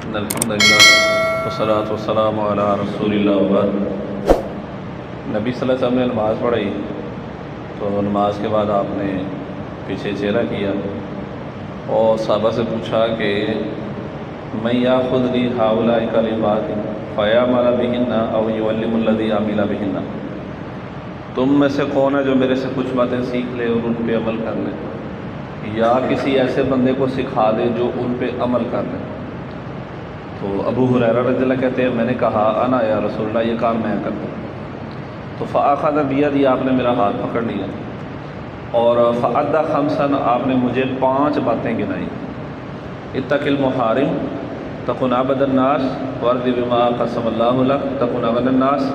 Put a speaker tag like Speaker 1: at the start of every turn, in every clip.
Speaker 1: ان الحمد للہ والصلاۃ والسلام علی رسول اللہ وبعد۔ نبی صلی اللہ علیہ وسلم نے نماز پڑھائی تو نماز کے بعد آپ نے پیچھے چہرہ کیا اور صحابہ سے پوچھا کہ من یاخذ لی ہؤلاء کلمات فیعمل بہن او یعلم الذی عمل بہن، تم میں سے کون ہے جو میرے سے کچھ باتیں سیکھ لے اور ان پہ عمل کر لے، یا کسی ایسے بندے کو سکھا دے جو ان پہ عمل کر لے۔ تو ابو ہریرہ رضی اللہ کہتے ہیں میں نے کہا انا یا رسول اللہ، یہ کام میں کرتا ہوں۔ تو فاخذ بیدی، آپ نے میرا ہاتھ پکڑ لیا اور فعد خمسا، آپ نے مجھے 5 باتیں گنائی۔ اتق المحارم تکن عبد الناس وارض بما قسم اللہ لک تکن اغنى الناس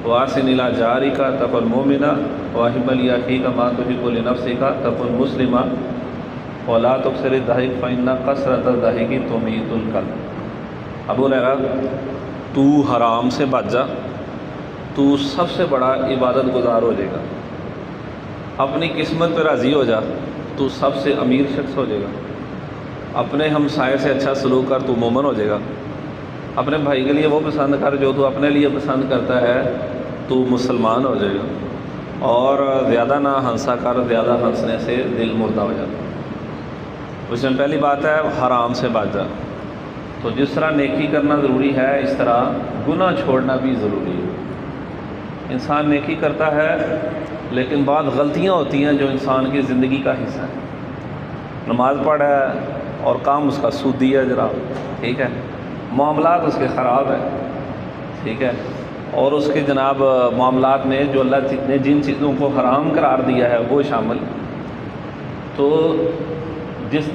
Speaker 1: واحسن الی جارک تکن مؤمنا واحب لاخیک ما تحب لنفسک تکن مسلما ولا تکثر الضحک فإن کثرۃ الضحک تمیت القلب۔ ابو ہریرہ، تو حرام سے بچ جا، تو سب سے بڑا عبادت گزار ہو جائے گا۔ اپنی قسمت پہ راضی ہو جا، تو سب سے امیر شخص ہو جائے گا۔ اپنے ہمسائے سے اچھا سلوک کر، تو مومن ہو جائے گا۔ اپنے بھائی کے لیے وہ پسند کر جو تو اپنے لیے پسند کرتا ہے، تو مسلمان ہو جائے گا۔ اور زیادہ نہ ہنسا کر، زیادہ ہنسنے سے دل مردہ ہو جاتا ہے۔ اس میں پہلی بات ہے حرام سے بچ جا۔ تو جس طرح نیکی کرنا ضروری ہے، اس طرح گناہ چھوڑنا بھی ضروری ہے۔ انسان نیکی کرتا ہے لیکن بعض غلطیاں ہوتی ہیں جو انسان کی زندگی کا حصہ ہے۔ نماز پڑھ ہے اور کام اس کا سودی ہے جناب، ٹھیک ہے، معاملات اس کے خراب ہیں، ٹھیک ہے، اور اس کے جناب معاملات میں جو اللہ نے جن چیزوں کو حرام قرار دیا ہے وہ شامل۔ تو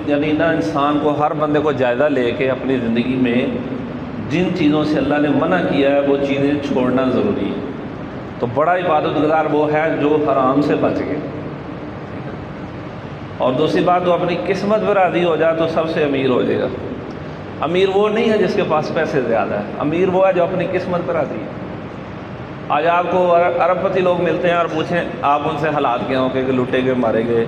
Speaker 1: یعنی نا انسان کو، ہر بندے کو جائزہ لے کے اپنی زندگی میں جن چیزوں سے اللہ نے منع کیا ہے وہ چیزیں چھوڑنا ضروری ہے۔ تو بڑا عبادت گزار وہ ہے جو حرام سے بچ گئے۔ اور دوسری بات، تو اپنی قسمت پہ راضی ہو جائے تو سب سے امیر ہو جائے گا۔ امیر وہ نہیں ہے جس کے پاس پیسے زیادہ ہے، امیر وہ ہے جو اپنی قسمت پہ راضی ہے۔ آج آپ کو ارب پتی لوگ ملتے ہیں اور پوچھیں آپ ان سے حالات کیا ہوں کہ لوٹے گئے، مارے گئے،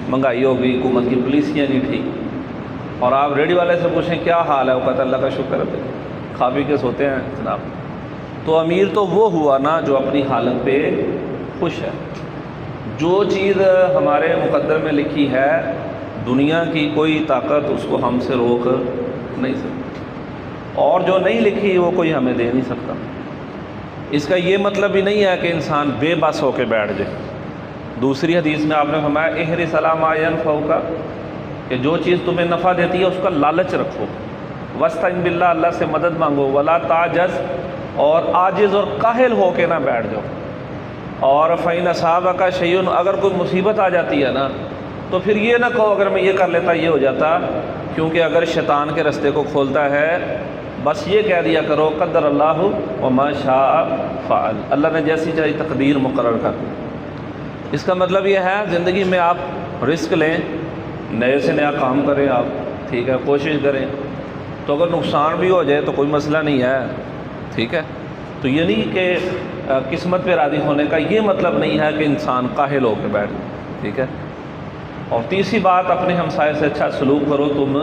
Speaker 1: مہنگائی ہو گئی، حکومت کی پالیسیاں نہیں ٹھیک، اور آپ ریڈی والے سے پوچھیں کیا حال ہے، وہ کہتا ہے اللہ کا شکر ہے، کھا پی کے سوتے ہیں جناب۔ تو امیر تو وہ ہوا نا جو اپنی حالت پہ خوش ہے۔ جو چیز ہمارے مقدر میں لکھی ہے، دنیا کی کوئی طاقت اس کو ہم سے روک نہیں سکتی، اور جو نہیں لکھی وہ کوئی ہمیں دے نہیں سکتا۔ اس کا یہ مطلب ہی نہیں ہے کہ انسان بے بس ہو کے بیٹھ جائے۔ دوسری حدیث میں آپ نے فرمایا احرص علی ما ینفعک، کہ جو چیز تمہیں نفع دیتی ہے اس کا لالچ رکھو، واستعن باللہ، اللہ سے مدد مانگو، ولا تعجز، اور عاجز اور کاہل ہو کے نہ بیٹھ جاؤ۔ اور فإن أصابک شیء، اگر کوئی مصیبت آ جاتی ہے نا تو پھر یہ نہ کہو اگر میں یہ کر لیتا یہ ہو جاتا، کیونکہ اگر شیطان کے رستے کو کھولتا ہے بس یہ کہہ دیا کرو قدر اللہ وما شاء فعل، اللہ نے جیسی چاہی تقدیر مقرر کر دی۔ اس کا مطلب یہ ہے زندگی میں آپ رسک لیں، نئے سے نیا کام کریں آپ، ٹھیک ہے، کوشش کریں، تو اگر نقصان بھی ہو جائے تو کوئی مسئلہ نہیں ہے، ٹھیک ہے۔ تو یہ نہیں کہ قسمت پہ راضی ہونے کا یہ مطلب نہیں ہے کہ انسان کاہل ہو کے بیٹھ جائے، ٹھیک ہے۔ اور تیسری بات، اپنے ہمسائے سے اچھا سلوک کرو، تم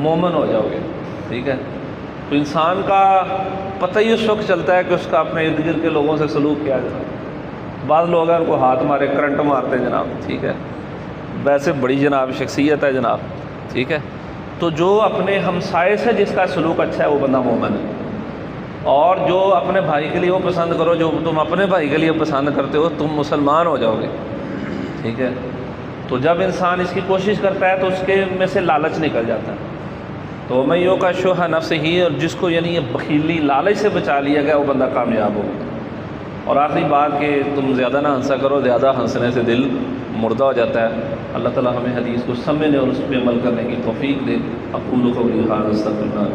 Speaker 1: مومن ہو جاؤ گے، ٹھیک ہے۔ تو انسان کا پتہ ہی اس وقت چلتا ہے کہ اس کا اپنے ارد گرد کے لوگوں سے سلوک کیا جائے۔ بعض لوگ ہیں ان کو ہاتھ مارے، کرنٹ مارتے جناب، ٹھیک ہے، ویسے بڑی جناب شخصیت ہے جناب، ٹھیک ہے۔ تو جو اپنے ہمسائے سے جس کا سلوک اچھا ہے وہ بندہ مومن ہے۔ اور جو اپنے بھائی کے لیے وہ پسند کرو جو تم اپنے بھائی کے لیے پسند کرتے ہو، تم مسلمان ہو جاؤ گے، ٹھیک ہے۔ تو جب انسان اس کی کوشش کرتا ہے تو اس کے میں سے لالچ نکل جاتا ہے۔ تو من یوق شح نفسہ، اور جس کو یعنی یہ بخیلی لالچ سے بچا لیا گیا وہ بندہ کامیاب ہوگا۔ اور آخری بات کہ تم زیادہ نہ ہنسا کرو، زیادہ ہنسنے سے دل مردہ ہو جاتا ہے۔ اللہ تعالی ہمیں حدیث کو سمجھنے اور اس پہ عمل کرنے کی توفیق دے۔ اقول قولی ھذا استغفر اللہ۔